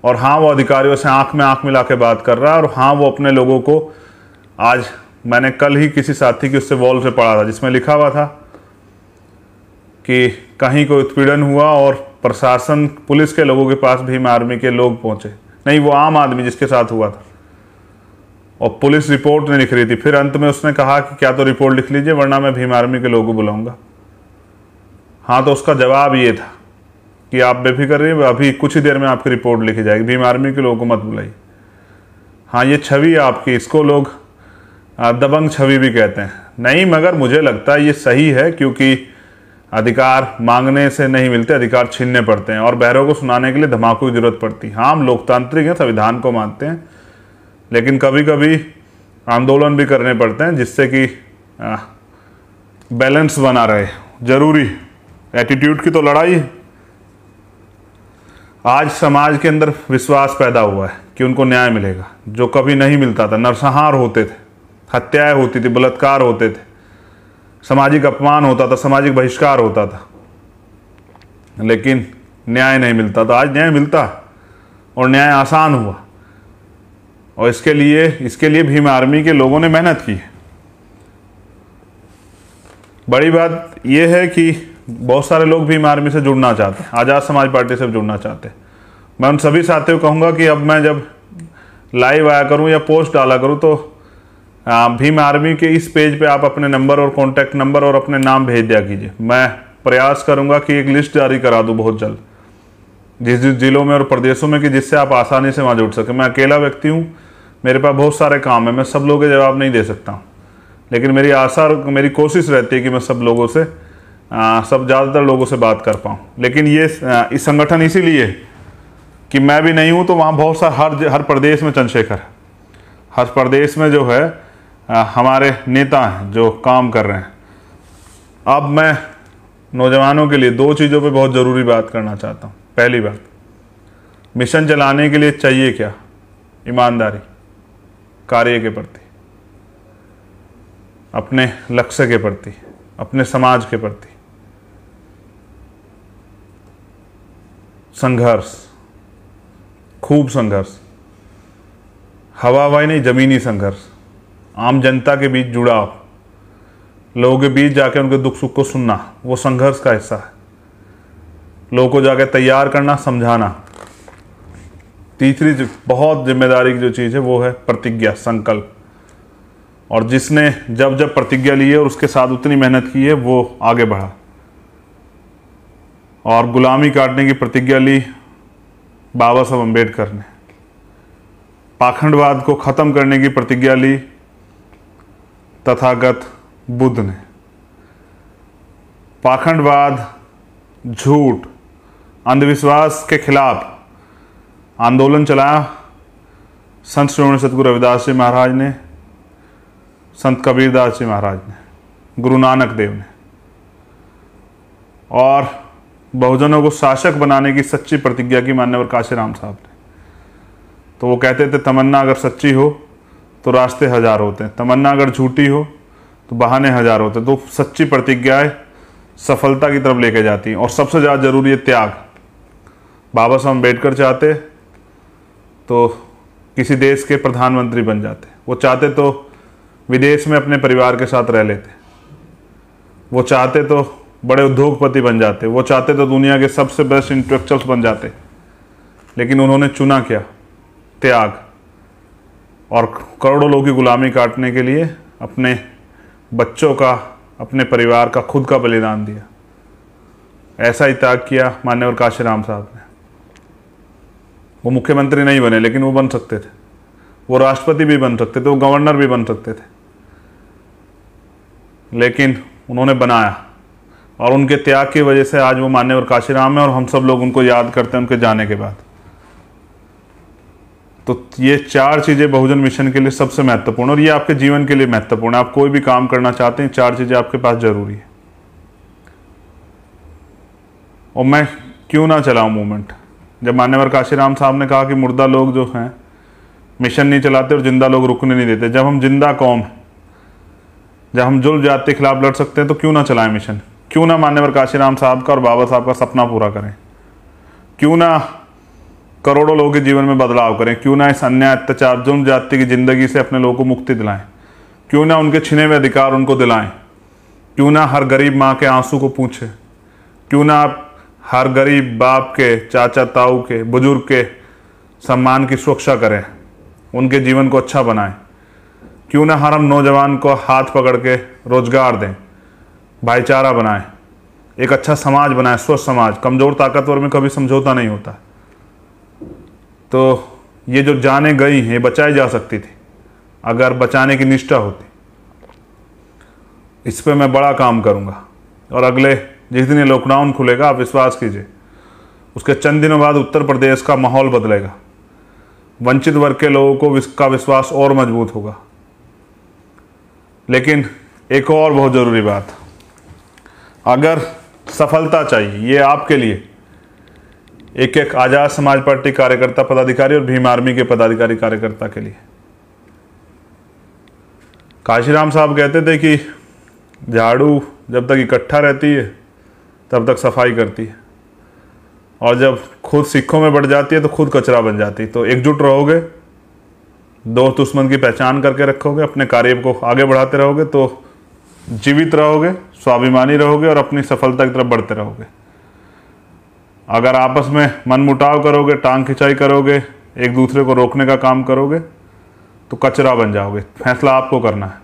और हाँ, वो अधिकारियों से आंख में आंख मिला के बात कर रहा है। और हाँ, वो अपने लोगों को, आज मैंने कल ही किसी साथी की उससे वॉल से पढ़ा था जिसमें लिखा हुआ था कि कहीं कोई उत्पीड़न हुआ और प्रशासन पुलिस के लोगों के पास भीम आर्मी के लोग पहुंचे, नहीं वो आम आदमी जिसके साथ हुआ था, और पुलिस रिपोर्ट नहीं लिख रही थी। फिर अंत में उसने कहा कि क्या तो रिपोर्ट लिख लीजिए वरना मैं भीम आर्मी के लोगों को बुलाऊंगा। हाँ, तो उसका जवाब ये था कि आप बेफिक्र रहिए, अभी कुछ ही देर में आपकी रिपोर्ट लिखी जाएगी, भीम आर्मी के लोगों को मत बुलाइए। हाँ, ये छवि आपकी, इसको लोग दबंग छवि भी कहते हैं। नहीं, मगर मुझे लगता है ये सही है, क्योंकि अधिकार मांगने से नहीं मिलते, अधिकार छीनने पड़ते हैं और बहरों को सुनाने के लिए धमाकों की जरूरत पड़ती है। हाँ, हम लोकतांत्रिक हैं, संविधान को मानते हैं, लेकिन कभी कभी आंदोलन भी करने पड़ते हैं जिससे कि बैलेंस बना रहे। जरूरी एटीट्यूड की तो लड़ाई है। आज समाज के अंदर विश्वास पैदा हुआ है कि उनको न्याय मिलेगा, जो कभी नहीं मिलता था। नरसंहार होते थे, हत्याएं होती थी, बलात्कार होते थे, सामाजिक अपमान होता था, सामाजिक बहिष्कार होता था, लेकिन न्याय नहीं मिलता था। आज न्याय मिलता और न्याय आसान हुआ, और इसके लिए भीम आर्मी के लोगों ने मेहनत की है। बड़ी बात यह है कि बहुत सारे लोग भीम आर्मी से जुड़ना चाहते हैं, आज़ाद समाज पार्टी से जुड़ना चाहते हैं। मैं उन सभी साथियों को कहूँगा कि अब मैं जब लाइव आया करूँ या पोस्ट डाला करूँ तो भीम आर्मी के इस पेज पे आप अपने नंबर और कॉन्टैक्ट नंबर और अपने नाम भेज दिया कीजिए। मैं प्रयास करूँगा कि एक लिस्ट जारी करा दूँ बहुत जल्द, जिस जिस जिलों में और प्रदेशों में, कि जिससे आप आसानी से वहाँ जुड़ सकें। मैं अकेला व्यक्ति हूँ, मेरे पास बहुत सारे काम है, मैं सब लोगों के जवाब नहीं दे सकता हूँ, लेकिन मेरी आशा, मेरी कोशिश रहती है कि मैं सब लोगों से ज़्यादातर लोगों से बात कर पाऊँ। लेकिन ये इस संगठन इसीलिए कि मैं भी नहीं हूँ, तो वहाँ बहुत सारे हर प्रदेश में चंद्रशेखर है, हर प्रदेश में जो है हमारे नेता हैं जो काम कर रहे हैं। अब मैं नौजवानों के लिए दो चीज़ों पे बहुत ज़रूरी बात करना चाहता हूँ। पहली बात, मिशन चलाने के लिए चाहिए क्या? ईमानदारी, कार्य के प्रति, अपने लक्ष्य के प्रति, अपने समाज के प्रति संघर्ष, खूब संघर्ष, हवाई नहीं, जमीनी संघर्ष, आम जनता के बीच जुड़ाव, लोगों के बीच जाके उनके दुख सुख को सुनना, वो संघर्ष का हिस्सा है। लोगों को जाके तैयार करना, समझाना। तीसरी बहुत जिम्मेदारी की जो चीज़ है वो है प्रतिज्ञा, संकल्प। और जिसने जब जब प्रतिज्ञा ली है और उसके साथ उतनी मेहनत की है वो आगे बढ़ा। और गुलामी काटने की प्रतिज्ञा ली बाबा साहब अम्बेडकर ने, पाखंडवाद को ख़त्म करने की प्रतिज्ञा ली तथागत बुद्ध ने। पाखंडवाद, झूठ, अंधविश्वास के खिलाफ आंदोलन चलाया संत श्रोमणी सतगुरु रविदास जी महाराज ने, संत कबीरदास जी महाराज ने, गुरु नानक देव ने। और बहुजनों को शासक बनाने की सच्ची प्रतिज्ञा की मान्यवर काशीराम साहब ने। तो वो कहते थे तमन्ना अगर सच्ची हो तो रास्ते हजार होते हैं, तमन्ना अगर झूठी हो तो बहाने हजार होते हैं। तो सच्ची प्रतिज्ञाएं सफलता की तरफ लेके जाती हैं। और सबसे ज़्यादा जरूरी है त्याग। बाबा साहब अम्बेडकर चाहते तो किसी देश के प्रधानमंत्री बन जाते, वो चाहते तो विदेश में अपने परिवार के साथ रह लेते, वो चाहते तो बड़े उद्योगपति बन जाते, वो चाहते तो दुनिया के सबसे बेस्ट इंटेलेक्चुअल्स बन जाते। लेकिन उन्होंने चुना क्या? त्याग। और करोड़ों लोगों की गुलामी काटने के लिए अपने बच्चों का, अपने परिवार का, खुद का बलिदान दिया। ऐसा ही त्याग किया मान्यवर काशीराम साहब ने। वो मुख्यमंत्री नहीं बने लेकिन वो बन सकते थे, वो राष्ट्रपति भी बन सकते थे, वो गवर्नर भी बन सकते थे, लेकिन उन्होंने बनाया। और उनके त्याग की वजह से आज वो मान्यवर काशीराम है और हम सब लोग उनको याद करते हैं उनके जाने के बाद। तो ये 4 चीज़ें बहुजन मिशन के लिए सबसे महत्वपूर्ण, और ये आपके जीवन के लिए महत्वपूर्ण है। आप कोई भी काम करना चाहते हैं, 4 चीज़ें आपके पास जरूरी है। और मैं क्यों ना चलाऊं मूवमेंट? जब मान्यवर काशीराम साहब ने कहा कि मुर्दा लोग जो हैं मिशन नहीं चलाते और जिंदा लोग रुकने नहीं देते, जब हम जिंदा कौम हैं, जब हम जुल्म जाति के खिलाफ लड़ सकते हैं, तो क्यों ना चलाएं मिशन? क्यों ना मान्यवर काशीराम साहब का और बाबा साहब का सपना पूरा करें? क्यों ना करोड़ों लोगों के जीवन में बदलाव करें? क्यों ना इस अन्याय, अत्याचार, जुल्म जाति की जिंदगी से अपने लोगों को मुक्ति दिलाएं? क्यों ना उनके छिने हुए अधिकार उनको दिलाएं? क्यों ना हर गरीब माँ के आंसू को पूछें? क्यों ना आप हर गरीब बाप के, चाचा ताऊ के, बुजुर्ग के सम्मान की सुरक्षा करें, उनके जीवन को अच्छा बनाएं? क्यों ना हर हम नौजवान को हाथ पकड़ के रोजगार दें, भाईचारा बनाएं, एक अच्छा समाज बनाएं, स्वस्थ समाज। कमजोर ताकतवर में कभी समझौता नहीं होता। तो ये जो जाने गई हैं, ये बचाई जा सकती थी अगर बचाने की निष्ठा होती। इस पे मैं बड़ा काम करूंगा। और अगले जिस दिन ये लॉकडाउन खुलेगा, आप विश्वास कीजिए, उसके चंद दिनों बाद उत्तर प्रदेश का माहौल बदलेगा। वंचित वर्ग के लोगों को का विश्वास और मजबूत होगा। लेकिन एक और बहुत जरूरी बात, अगर सफलता चाहिए, ये आपके लिए एक एक आजाद समाज पार्टी कार्यकर्ता पदाधिकारी और भीम आर्मी के पदाधिकारी कार्यकर्ता के लिए। काशीराम साहब कहते थे कि झाड़ू जब तक इकट्ठा रहती है तब तक सफाई करती है, और जब खुद सिक्कों में बढ़ जाती है तो खुद कचरा बन जाती है। तो एकजुट रहोगे, दोस्त दुश्मन की पहचान करके रखोगे, अपने कार्य को आगे बढ़ाते रहोगे, तो जीवित रहोगे, स्वाभिमानी रहोगे और अपनी सफलता की तरफ बढ़ते रहोगे। अगर आपस में मनमुटाव करोगे, टांग खिंचाई करोगे, एक दूसरे को रोकने का काम करोगे, तो कचरा बन जाओगे। फैसला आपको करना है।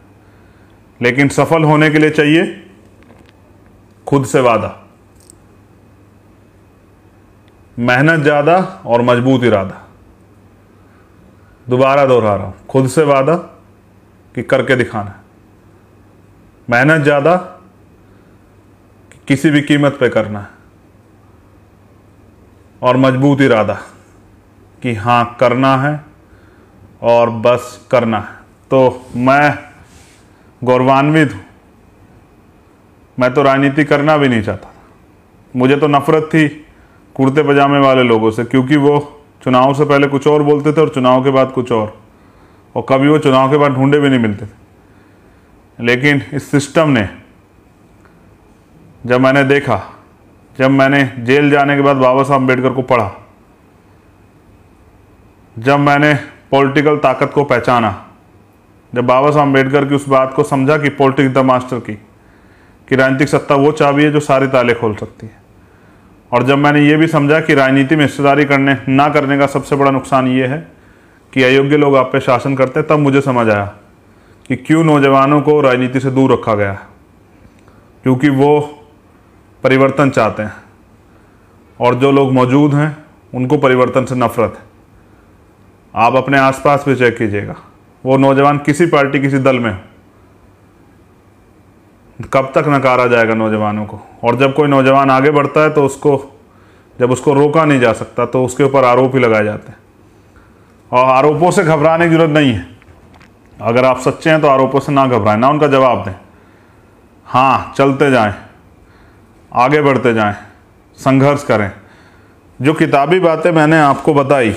लेकिन सफल होने के लिए चाहिए खुद से वादा, मेहनत ज्यादा और मजबूत इरादा। दोबारा दोहरा रहा हूं, खुद से वादा कि करके दिखाना है, मेहनत ज्यादा कि किसी भी कीमत पे करना है, और मजबूत इरादा कि हाँ करना है और बस करना है। तो मैं गौरवान्वित हूँ। मैं तो राजनीति करना भी नहीं चाहता था। मुझे तो नफरत थी कुर्ते पजामे वाले लोगों से, क्योंकि वो चुनाव से पहले कुछ और बोलते थे और चुनाव के बाद कुछ और कभी वो चुनाव के बाद ढूंढे भी नहीं मिलते थे। लेकिन इस सिस्टम ने, जब मैंने देखा, जब मैंने जेल जाने के बाद बाबा साहब अम्बेडकर को पढ़ा, जब मैंने पॉलिटिकल ताकत को पहचाना, जब बाबा साहब अम्बेडकर की उस बात को समझा कि पॉलिटिक्स द मास्टर की, कि राजनीतिक सत्ता वो चाबी है जो सारे ताले खोल सकती है, और जब मैंने ये भी समझा कि राजनीति में हिस्सेदारी ना करने का सबसे बड़ा नुकसान ये है कि अयोग्य लोग आप पे शासन करते हैं, तब मुझे समझ आया कि क्यों नौजवानों को राजनीति से दूर रखा गया है। क्योंकि वो परिवर्तन चाहते हैं, और जो लोग मौजूद हैं उनको परिवर्तन से नफरत है। आप अपने आसपास भी चेक कीजिएगा, वो नौजवान किसी पार्टी, किसी दल में, कब तक नकारा जाएगा नौजवानों को। और जब कोई नौजवान आगे बढ़ता है तो जब उसको रोका नहीं जा सकता तो उसके ऊपर आरोप ही लगाए जाते हैं। और आरोपों से घबराने की जरूरत नहीं है। अगर आप सच्चे हैं तो आरोपों से ना घबराएं, ना उनका जवाब दें। हाँ, चलते जाएं, आगे बढ़ते जाएं, संघर्ष करें। जो किताबी बातें मैंने आपको बताई,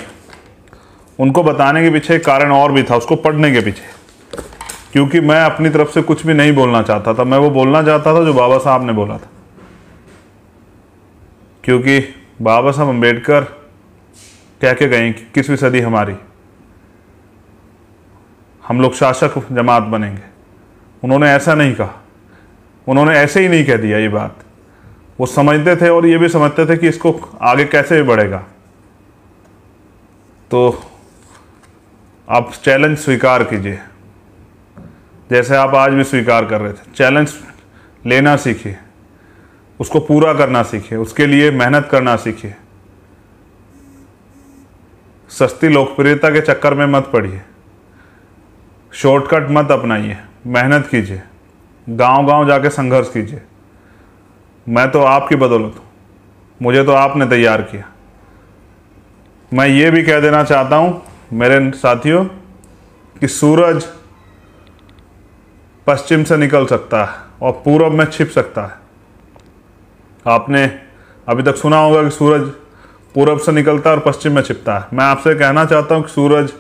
उनको बताने के पीछे एक कारण और भी था, उसको पढ़ने के पीछे, क्योंकि मैं अपनी तरफ से कुछ भी नहीं बोलना चाहता था। मैं वो बोलना चाहता था जो बाबा साहब ने बोला था, क्योंकि बाबा साहब अम्बेडकर कह के गए कि 21वीं सदी हमारी, हम लोग शासक जमात बनेंगे। उन्होंने ऐसा नहीं कहा, उन्होंने ऐसे ही नहीं कह दिया ये बात। वो समझते थे और ये भी समझते थे कि इसको आगे कैसे बढ़ेगा। तो आप चैलेंज स्वीकार कीजिए, जैसे आप आज भी स्वीकार कर रहे थे। चैलेंज लेना सीखिए, उसको पूरा करना सीखिए, उसके लिए मेहनत करना सीखिए। सस्ती लोकप्रियता के चक्कर में मत पड़िए, शॉर्टकट मत अपनाइए, मेहनत कीजिए, गांव-गांव जाके संघर्ष कीजिए। मैं तो आपकी बदौलत हूँ, मुझे तो आपने तैयार किया। मैं ये भी कह देना चाहता हूँ मेरे साथियों कि सूरज पश्चिम से निकल सकता है और पूरब में छिप सकता है। आपने अभी तक सुना होगा कि सूरज पूरब से निकलता है और पश्चिम में छिपता है। मैं आपसे कहना चाहता हूँ कि सूरज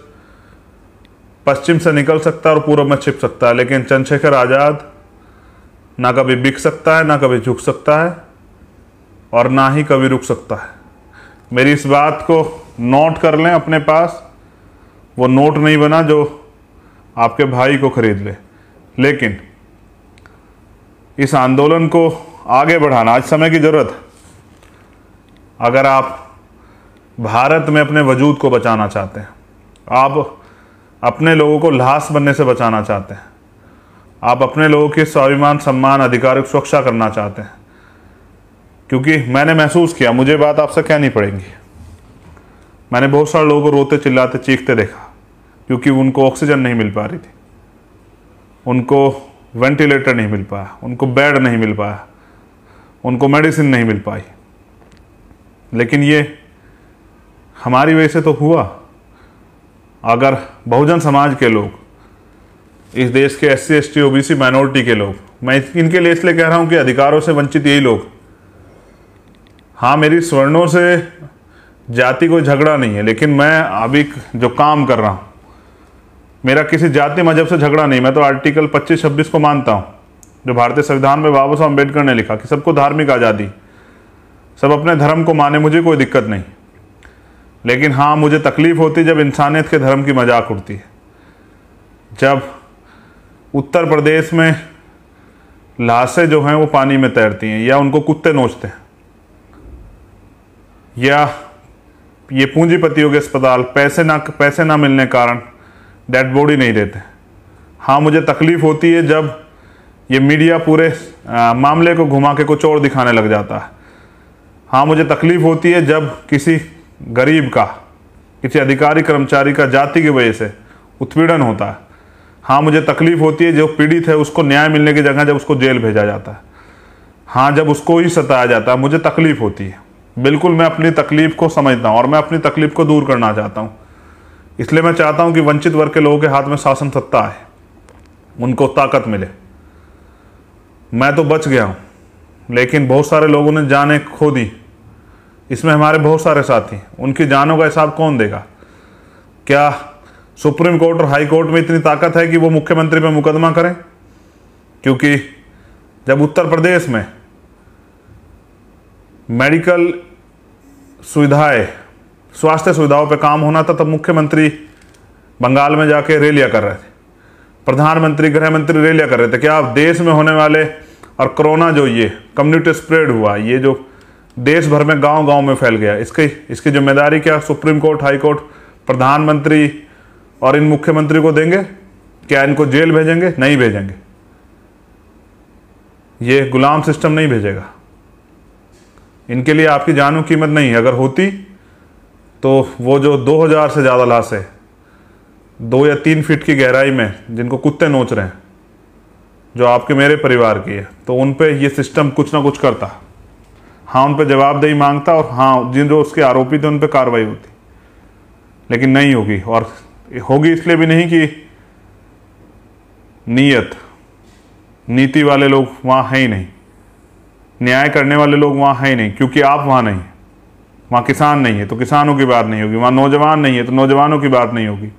पश्चिम से निकल सकता है और पूरब में छिप सकता है, लेकिन चंद्रशेखर आज़ाद ना कभी बिक सकता है, ना कभी झुक सकता है, और ना ही कभी रुक सकता है। मेरी इस बात को नोट कर लें अपने पास। वो नोट नहीं बना जो आपके भाई को खरीद ले, लेकिन इस आंदोलन को आगे बढ़ाना आज समय की जरूरत है। अगर आप भारत में अपने वजूद को बचाना चाहते हैं, आप अपने लोगों को लाश बनने से बचाना चाहते हैं, आप अपने लोगों के स्वाभिमान, सम्मान, अधिकार की सुरक्षा करना चाहते हैं, क्योंकि मैंने महसूस किया, मुझे बात आपसे कहनी पड़ेगी, मैंने बहुत सारे लोगों को रोते चिल्लाते चीखते देखा, क्योंकि उनको ऑक्सीजन नहीं मिल पा रही थी, उनको वेंटिलेटर नहीं मिल पाया, उनको बेड नहीं मिल पाया, उनको मेडिसिन नहीं मिल पाई। लेकिन ये हमारी वजह से तो हुआ। अगर बहुजन समाज के लोग, इस देश के SC ST OBC माइनॉरिटी के लोग, मैं इनके लिए इसलिए कह रहा हूं कि अधिकारों से वंचित यही लोग, हाँ मेरी स्वर्णों से जाति कोई झगड़ा नहीं है, लेकिन मैं अभी जो काम कर रहा हूं, मेरा किसी जाति मजहब से झगड़ा नहीं। मैं तो आर्टिकल 25-26 को मानता हूं, जो भारतीय संविधान में बाबा साहब अम्बेडकर ने लिखा कि सबको धार्मिक आज़ादी, सब अपने धर्म को माने, मुझे कोई दिक्कत नहीं। लेकिन हाँ, मुझे तकलीफ होती जब इंसानियत के धर्म की मजाक उड़ती है। जब उत्तर प्रदेश में लाशें जो हैं वो पानी में तैरती हैं, या उनको कुत्ते नोचते हैं, या ये पूंजीपतियों के अस्पताल पैसे ना मिलने कारण डेड बॉडी नहीं देते। हाँ, मुझे तकलीफ होती है जब ये मीडिया पूरे मामले को घुमा के कुछ और दिखाने लग जाता है। हाँ, मुझे तकलीफ होती है जब किसी गरीब का, किसी अधिकारी कर्मचारी का जाति की वजह से उत्पीड़न होता है। हाँ, मुझे तकलीफ होती है जो पीड़ित है उसको न्याय मिलने की जगह जब उसको जेल भेजा जाता है। हाँ, जब उसको ही सताया जाता है, मुझे तकलीफ होती है। बिल्कुल, मैं अपनी तकलीफ को समझता हूँ और मैं अपनी तकलीफ को दूर करना चाहता हूँ। इसलिए मैं चाहता हूँ कि वंचित वर्ग के लोगों के हाथ में शासन सत्ता है, उनको ताकत मिले। मैं तो बच गया हूँ, लेकिन बहुत सारे लोगों ने जानें खो दी। इसमें हमारे बहुत सारे साथी, उनकी जानों का हिसाब कौन देगा? क्या सुप्रीम कोर्ट और हाई कोर्ट में इतनी ताकत है कि वो मुख्यमंत्री पे मुकदमा करें? क्योंकि जब उत्तर प्रदेश में मेडिकल सुविधाएं, स्वास्थ्य सुविधाओं पे काम होना था, तब मुख्यमंत्री बंगाल में जाके रैलियां कर रहे थे, प्रधानमंत्री, गृह मंत्री रैलियां कर रहे थे। क्या आप देश में होने वाले और कोरोना जो ये कम्युनिटी स्प्रेड हुआ, ये जो देश भर में गांव-गांव में फैल गया, इसकी जिम्मेदारी क्या सुप्रीम कोर्ट, हाई कोर्ट, प्रधानमंत्री और इन मुख्यमंत्री को देंगे? क्या इनको जेल भेजेंगे? नहीं भेजेंगे। ये गुलाम सिस्टम नहीं भेजेगा। इनके लिए आपकी जानों की कीमत नहीं है। अगर होती तो वो जो 2000 से ज़्यादा लाशें 2 या 3 फीट की गहराई में जिनको कुत्ते नोच रहे हैं, जो आपके मेरे परिवार की है, तो उन पे ये सिस्टम कुछ ना कुछ करता। हाँ, उन पे जवाबदेही मांगता, और हाँ, जिन जो उसके आरोपी थे उन पे कार्रवाई होती। लेकिन नहीं होगी, और होगी इसलिए भी नहीं कि नीति वाले लोग वहाँ हैं ही नहीं। न्याय करने वाले लोग वहाँ हैं ही नहीं, क्योंकि आप वहाँ नहीं, वहाँ किसान नहीं है तो किसानों की बात नहीं होगी, वहाँ नौजवान नहीं है तो नौजवानों की बात नहीं होगी,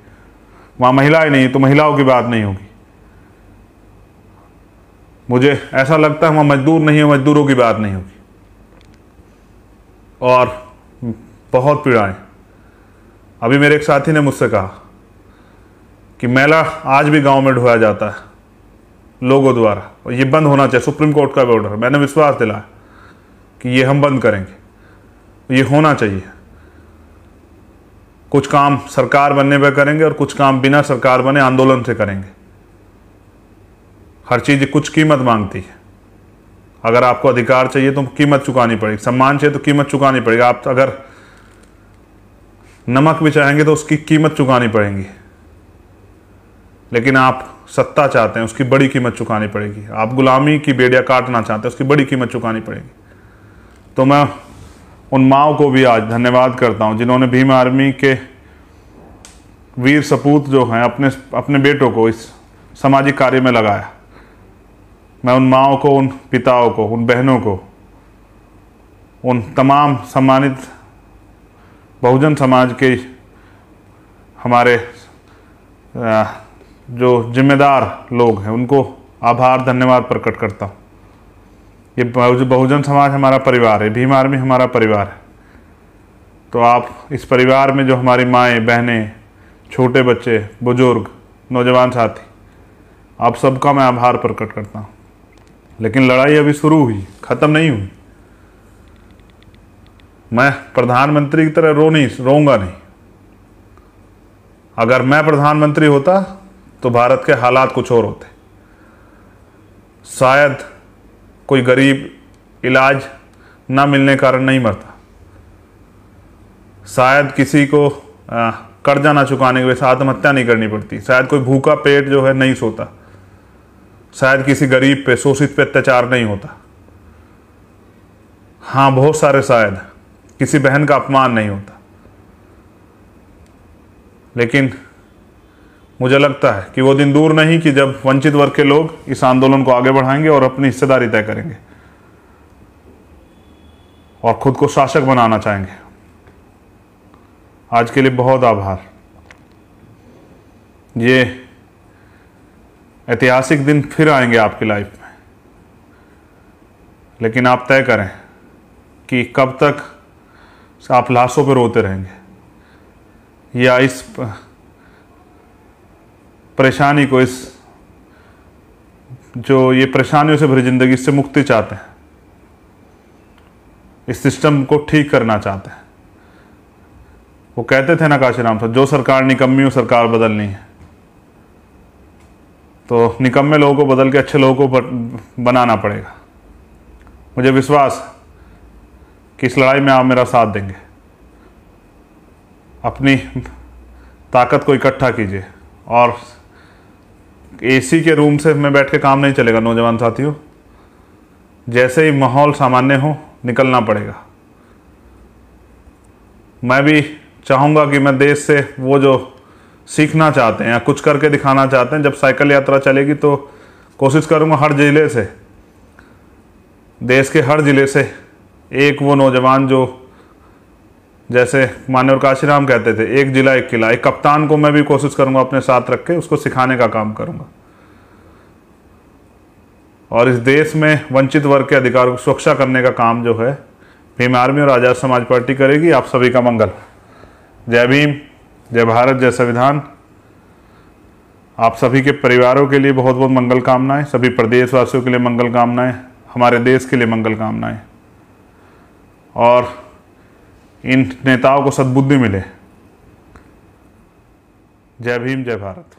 वहाँ महिलाएं नहीं है तो महिलाओं की बात नहीं होगी। मुझे ऐसा लगता है वहाँ मजदूर नहीं है, मजदूरों की बात नहीं होगी। और बहुत पीड़ाएं। अभी मेरे एक साथी ने मुझसे कहा कि मैला आज भी गांव में ढोया जाता है लोगों द्वारा, और ये बंद होना चाहिए, सुप्रीम कोर्ट का ऑर्डर। मैंने विश्वास दिलाया कि ये हम बंद करेंगे, ये होना चाहिए। कुछ काम सरकार बनने पर करेंगे और कुछ काम बिना सरकार बने आंदोलन से करेंगे। हर चीज़ कुछ कीमत मांगती है। अगर आपको अधिकार चाहिए तो कीमत चुकानी पड़ेगी, सम्मान चाहिए तो कीमत चुकानी पड़ेगी। आप अगर नमक भी चाहेंगे तो उसकी कीमत चुकानी पड़ेगी। लेकिन आप सत्ता चाहते हैं, उसकी बड़ी कीमत चुकानी पड़ेगी। आप गुलामी की बेड़ियां काटना चाहते हैं, उसकी बड़ी कीमत चुकानी पड़ेगी। तो मैं उन माओं को भी आज धन्यवाद करता हूं जिन्होंने भीम आर्मी के वीर सपूत जो हैं अपने बेटों को इस सामाजिक कार्य में लगाया। मैं उन माओं को, उन पिताओं को, उन बहनों को, उन तमाम सम्मानित बहुजन समाज के हमारे जो जिम्मेदार लोग हैं उनको आभार धन्यवाद प्रकट करता हूँ। ये बहुजन समाज हमारा परिवार है, भीम आर्मी हमारा परिवार है। तो आप इस परिवार में जो हमारी माएँ, बहनें, छोटे बच्चे, बुजुर्ग, नौजवान साथी, आप सबका मैं आभार प्रकट करता हूँ। लेकिन लड़ाई अभी शुरू हुई, ख़त्म नहीं हुई। मैं प्रधानमंत्री की तरह रोऊंगा नहीं। अगर मैं प्रधानमंत्री होता तो भारत के हालात कुछ और होते। शायद कोई गरीब इलाज ना मिलने कारण नहीं मरता, शायद किसी को कर्जा ना चुकाने की वजह से आत्महत्या नहीं करनी पड़ती, शायद कोई भूखा पेट जो है नहीं सोता, शायद किसी गरीब पे, शोषित पे अत्याचार नहीं होता। हाँ, बहुत सारे शायद किसी बहन का अपमान नहीं होता। लेकिन मुझे लगता है कि वो दिन दूर नहीं कि जब वंचित वर्ग के लोग इस आंदोलन को आगे बढ़ाएंगे और अपनी हिस्सेदारी तय करेंगे और खुद को शासक बनाना चाहेंगे। आज के लिए बहुत आभार। ये ऐतिहासिक दिन फिर आएंगे आपकी लाइफ में, लेकिन आप तय करें कि कब तक आप लाशों पर रोते रहेंगे या इस परेशानी को, इस जो ये परेशानियों से भरी जिंदगी, इससे मुक्ति चाहते हैं, इस सिस्टम को ठीक करना चाहते हैं। वो कहते थे ना काशीराम साहब, जो सरकार निकम्मी हो सरकार बदलनी है। तो निकम्मे लोगों को बदल के अच्छे लोगों को बनाना पड़ेगा। मुझे विश्वास है कि इस लड़ाई में आप मेरा साथ देंगे। अपनी ताकत को इकट्ठा कीजिए। और एसी के रूम से में बैठ के काम नहीं चलेगा नौजवान साथियों। जैसे ही माहौल सामान्य हो निकलना पड़ेगा। मैं भी चाहूँगा कि मैं देश से वो जो सीखना चाहते हैं या कुछ करके दिखाना चाहते हैं, जब साइकिल यात्रा चलेगी तो कोशिश करूँगा हर ज़िले से, देश के हर ज़िले से एक वो नौजवान जो, जैसे मान्यवर काशीराम कहते थे, एक जिला एक किला, एक कप्तान को मैं भी कोशिश करूंगा अपने साथ रख के उसको सिखाने का काम करूंगा। और इस देश में वंचित वर्ग के अधिकार को सुरक्षा करने का काम जो है भीम आर्मी और आज़ाद समाज पार्टी करेगी। आप सभी का मंगल। जय भीम, जय भारत, जय संविधान। आप सभी के परिवारों के लिए बहुत बहुत मंगल कामनाएं, सभी प्रदेशवासियों के लिए मंगल कामनाएं, हमारे देश के लिए मंगल कामनाएं, और इन नेताओं को सद्बुद्धि मिले। जय भीम, जय भारत।